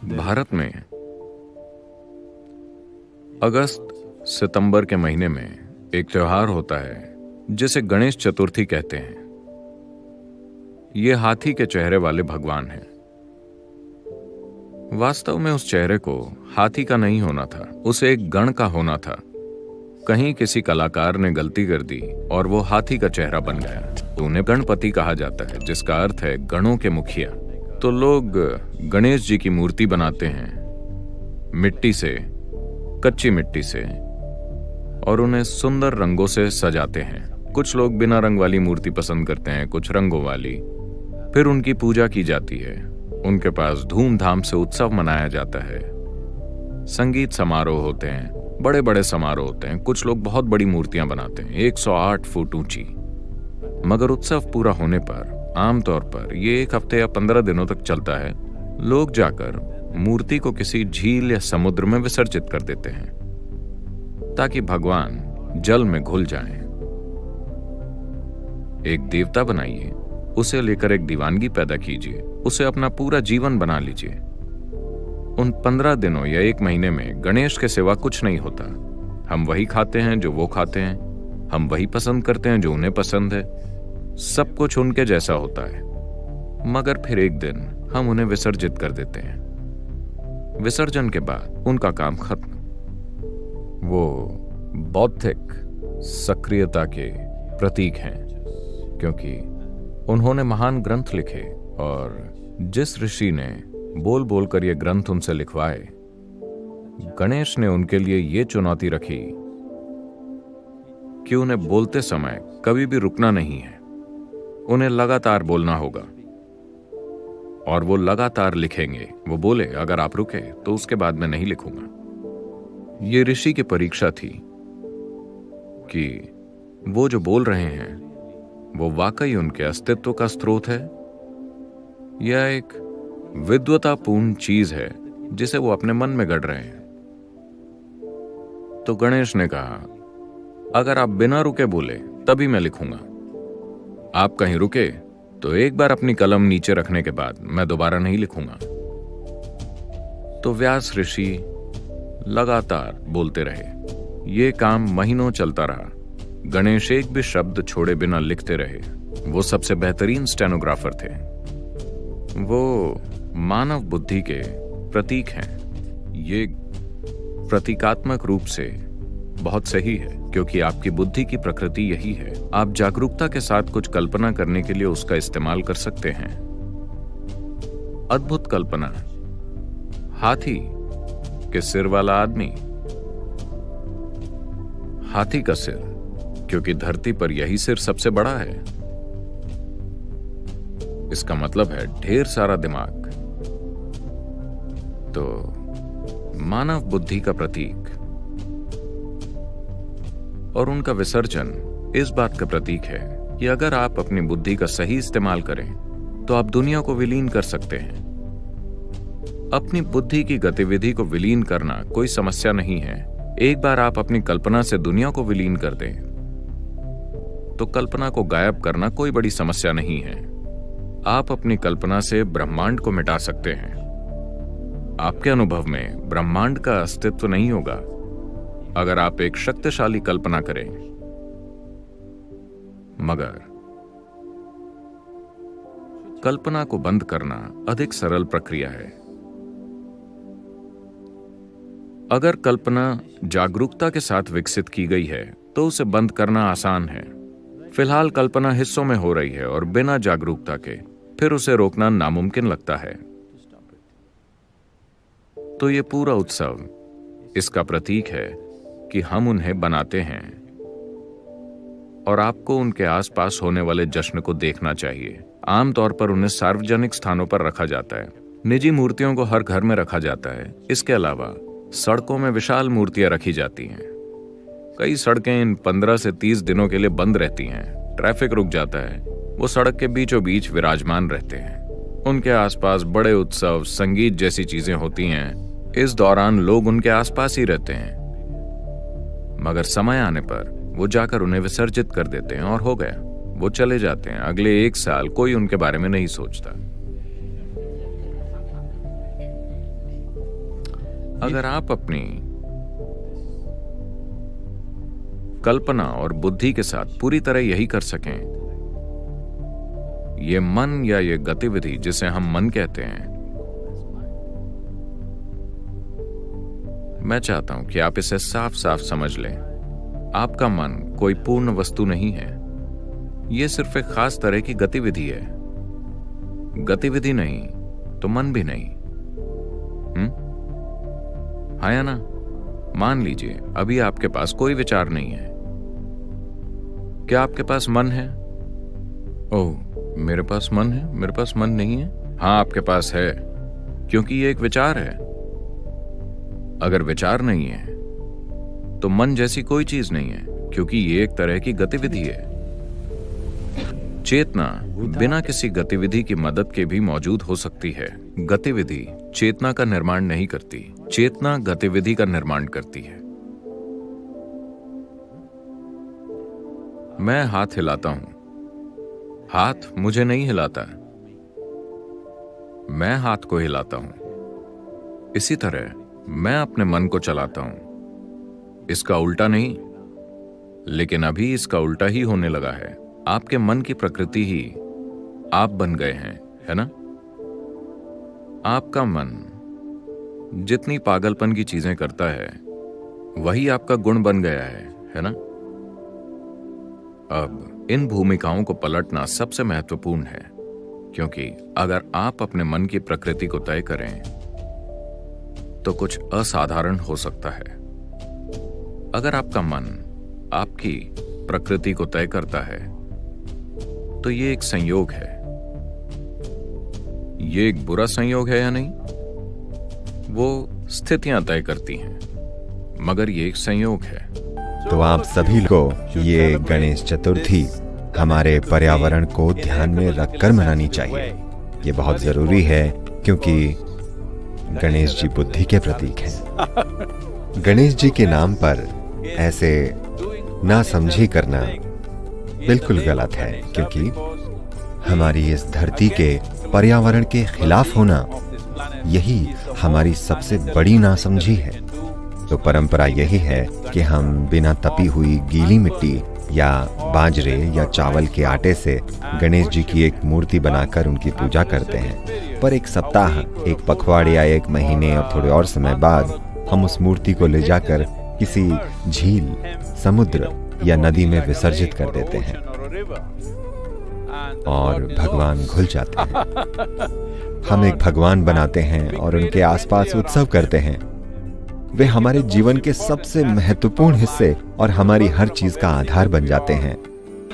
भारत में अगस्त सितंबर के महीने में एक त्योहार होता है जिसे गणेश चतुर्थी कहते हैं। ये हाथी के चेहरे वाले भगवान हैं। वास्तव में उस चेहरे को हाथी का नहीं होना था, उसे एक गण का होना था। कहीं किसी कलाकार ने गलती कर दी और वो हाथी का चेहरा बन गया। तो उन्हें गणपति कहा जाता है, जिसका अर्थ है गणों के मुखिया। तो लोग गणेश जी की मूर्ति बनाते हैं मिट्टी से, कच्ची मिट्टी से, और उन्हें सुंदर रंगों से सजाते हैं। कुछ लोग बिना रंग वाली मूर्ति पसंद करते हैं, कुछ रंगों वाली। फिर उनकी पूजा की जाती है। उनके पास धूमधाम से उत्सव मनाया जाता है। संगीत समारोह होते हैं, बड़े बड़े समारोह होते हैं। कुछ लोग बहुत बड़ी मूर्तियां बनाते हैं, 108 फुट ऊंची। मगर उत्सव पूरा होने पर आमतौर पर ये 1 हफ्ते या 15 दिनों तक चलता है। लोग जाकर मूर्ति को किसी झील या समुद्र में विसर्जित कर देते हैं ताकि भगवान जल में घुल जाएं। एक देवता बनाइए, उसे लेकर एक दीवानगी पैदा कीजिए, उसे अपना पूरा जीवन बना लीजिए। उन 15 दिनों या 1 महीने में गणेश के सिवा कुछ नहीं होता। हम वही खाते हैं जो वो खाते हैं, हम वही पसंद करते हैं जो उन्हें पसंद है। सब कुछ उनके जैसा होता है। मगर फिर एक दिन हम उन्हें विसर्जित कर देते हैं। विसर्जन के बाद उनका काम खत्म। वो बौद्धिक सक्रियता के प्रतीक हैं, क्योंकि उन्होंने महान ग्रंथ लिखे, और जिस ऋषि ने बोल बोल कर ये ग्रंथ उनसे लिखवाए, गणेश ने उनके लिए ये चुनौती रखी कि उन्हें बोलते समय कभी भी रुकना नहीं है। उन्हें लगातार बोलना होगा और वो लगातार लिखेंगे। वो बोले, अगर आप रुके तो उसके बाद मैं नहीं लिखूंगा। ये ऋषि की परीक्षा थी कि वो जो बोल रहे हैं वो वाकई उनके अस्तित्व का स्रोत है या एक विद्वतापूर्ण चीज है जिसे वो अपने मन में गढ़ रहे हैं। तो गणेश ने कहा, अगर आप बिना रुके बोले तभी मैं लिखूंगा। आप कहीं रुके तो एक बार अपनी कलम नीचे रखने के बाद मैं दोबारा नहीं लिखूंगा। तो व्यास ऋषि लगातार बोलते रहे। ये काम महीनों चलता रहा। गणेश एक भी शब्द छोड़े बिना लिखते रहे। वो सबसे बेहतरीन स्टेनोग्राफर थे। वो मानव बुद्धि के प्रतीक हैं। ये प्रतीकात्मक रूप से बहुत सही है, क्योंकि आपकी बुद्धि की प्रकृति यही है। आप जागरूकता के साथ कुछ कल्पना करने के लिए उसका इस्तेमाल कर सकते हैं। अद्भुत कल्पना। हाथी के सिर वाला आदमी, हाथी का सिर, क्योंकि धरती पर यही सिर सबसे बड़ा है। इसका मतलब है ढेर सारा दिमाग। तो मानव बुद्धि का प्रतीक और उनका विसर्जन इस बात का प्रतीक है कि अगर आप अपनी बुद्धि का सही इस्तेमाल करें तो आप दुनिया को विलीन कर सकते हैं। अपनी बुद्धि की गतिविधि को विलीन करना कोई समस्या नहीं है। एक बार आप अपनी कल्पना से दुनिया को विलीन कर दें तो कल्पना को गायब करना कोई बड़ी समस्या नहीं है। आप अपनी कल्पना से ब्रह्मांड को मिटा सकते हैं। आपके अनुभव में ब्रह्मांड का अस्तित्व नहीं होगा अगर आप एक शक्तिशाली कल्पना करें। मगर कल्पना को बंद करना अधिक सरल प्रक्रिया है। अगर कल्पना जागरूकता के साथ विकसित की गई है तो उसे बंद करना आसान है। फिलहाल कल्पना हिस्सों में हो रही है और बिना जागरूकता के फिर उसे रोकना नामुमकिन लगता है। तो ये पूरा उत्सव इसका प्रतीक है कि हम उन्हें बनाते हैं, और आपको उनके आसपास होने वाले जश्न को देखना चाहिए। आमतौर पर उन्हें सार्वजनिक स्थानों पर रखा जाता है। निजी मूर्तियों को हर घर में रखा जाता है। इसके अलावा सड़कों में विशाल मूर्तियां रखी जाती हैं। कई सड़कें इन 15 से 30 दिनों के लिए बंद रहती हैं। ट्रैफिक रुक जाता है। वो सड़क के बीचों बीच विराजमान रहते हैं। उनके आसपास बड़े उत्सव, संगीत जैसी चीजें होती हैं। इस दौरान लोग उनके आसपास ही रहते हैं। मगर समय आने पर वो जाकर उन्हें विसर्जित कर देते हैं और हो गया। वो चले जाते हैं। अगले 1 साल कोई उनके बारे में नहीं सोचता। अगर आप अपनी कल्पना और बुद्धि के साथ पूरी तरह यही कर सकें, ये मन या ये गतिविधि जिसे हम मन कहते हैं, मैं चाहता हूं कि आप इसे साफ साफ समझ लें। आपका मन कोई पूर्ण वस्तु नहीं है, यह सिर्फ एक खास तरह की गतिविधि है। गतिविधि नहीं तो मन भी नहीं। हाँ या ना? मान लीजिए अभी आपके पास कोई विचार नहीं है। क्या आपके पास मन है? ओह, मेरे पास मन है, मेरे पास मन नहीं है। हाँ, आपके पास है, क्योंकि ये एक विचार है। अगर विचार नहीं है तो मन जैसी कोई चीज नहीं है, क्योंकि ये एक तरह की गतिविधि है। चेतना बिना किसी गतिविधि की मदद के भी मौजूद हो सकती है। गतिविधि चेतना का निर्माण नहीं करती, चेतना गतिविधि का निर्माण करती है। मैं हाथ हिलाता हूं, हाथ मुझे नहीं हिलाता, मैं हाथ को हिलाता हूं। इसी तरह मैं अपने मन को चलाता हूं, इसका उल्टा नहीं। लेकिन अभी इसका उल्टा ही होने लगा है। आपके मन की प्रकृति ही आप बन गए हैं, है ना? आपका मन जितनी पागलपन की चीजें करता है वही आपका गुण बन गया है ना? अब इन भूमिकाओं को पलटना सबसे महत्वपूर्ण है, क्योंकि अगर आप अपने मन की प्रकृति को तय करें तो कुछ असाधारण हो सकता है। अगर आपका मन आपकी प्रकृति को तय करता है तो ये एक संयोग है। ये एक बुरा संयोग है या नहीं? वो स्थितियां तय करती हैं, मगर ये एक संयोग है। तो आप सभी को ये गणेश चतुर्थी हमारे पर्यावरण को ध्यान में रखकर मनानी चाहिए। ये बहुत जरूरी है, क्योंकि गणेश जी बुद्धि के प्रतीक हैं। गणेश जी के नाम पर ऐसे नासमझी करना बिल्कुल गलत है, क्योंकि हमारी इस धरती के पर्यावरण के खिलाफ होना यही हमारी सबसे बड़ी नासमझी है। तो परंपरा यही है कि हम बिना तपी हुई गीली मिट्टी या बाजरे या चावल के आटे से गणेश जी की एक मूर्ति बनाकर उनकी पूजा करते हैं। पर एक सप्ताह, एक पखवाड़े या एक महीने और थोड़े और समय बाद हम उस मूर्ति को ले जाकर किसी झील, समुद्र या नदी में विसर्जित कर देते हैं और भगवान घुल जाते हैं। हम एक भगवान बनाते हैं और उनके आसपास उत्सव करते हैं। वे हमारे जीवन के सबसे महत्वपूर्ण हिस्से और हमारी हर चीज का आधार बन जाते हैं।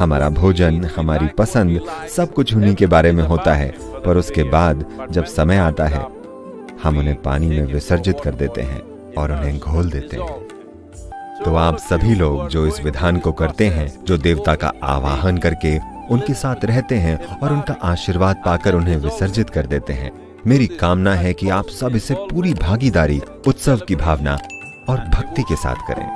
हमारा भोजन, हमारी पसंद, सब कुछ उन्हीं के बारे में होता है। पर उसके बाद जब समय आता है, हम उन्हें पानी में विसर्जित कर देते हैं और उन्हें घोल देते हैं। तो आप सभी लोग जो इस विधान को करते हैं, जो देवता का आवाहन करके उनके साथ रहते हैं और उनका आशीर्वाद पाकर उन्हें विसर्जित कर देते हैं, मेरी कामना है कि आप सब इसे पूरी भागीदारी, उत्सव की भावना और भक्ति के साथ करें।